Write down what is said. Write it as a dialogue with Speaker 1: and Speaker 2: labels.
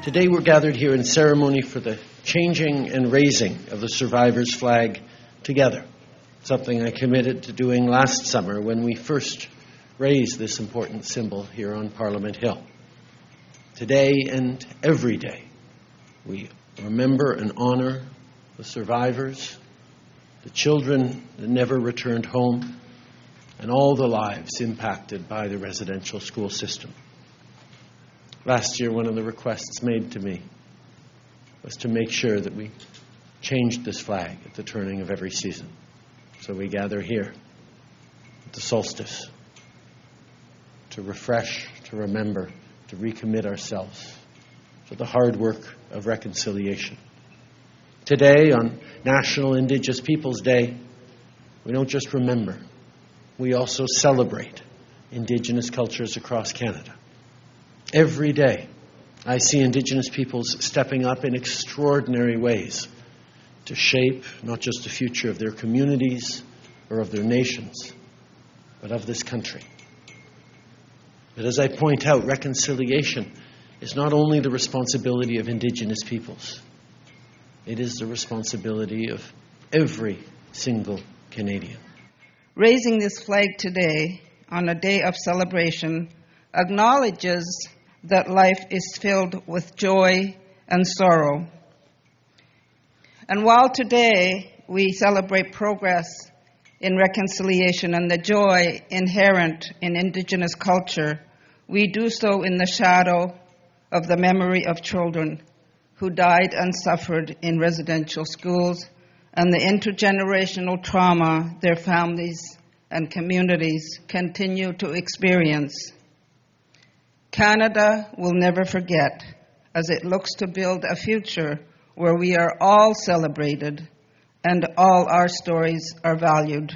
Speaker 1: Today we're gathered here in ceremony for the changing and raising of the survivors' flag together, something I committed to doing last summer when we first raised this important symbol here on Parliament Hill. Today and every day, we remember and honor the survivors, the children that never returned home, and all the lives impacted by the residential school system. Last year, one of the requests made to me was to make sure that we changed this flag at the turning of every season. So we gather here at the solstice to refresh, to remember, to recommit ourselves to the hard work of reconciliation. Today, on National Indigenous Peoples Day, we don't just remember, we also celebrate Indigenous cultures across Canada. Every day, I see Indigenous peoples stepping up in extraordinary ways to shape not just the future of their communities or of their nations, but of this country. But as I point out, reconciliation is not only the responsibility of Indigenous peoples, it is the responsibility of every single Canadian.
Speaker 2: Raising this flag today on a day of celebration acknowledges that life is filled with joy and sorrow. And while today we celebrate progress in reconciliation and the joy inherent in Indigenous culture, we do so in the shadow of the memory of children who died and suffered in residential schools and the intergenerational trauma their families and communities continue to experience. Canada will never forget as it looks to build a future where we are all celebrated and all our stories are valued.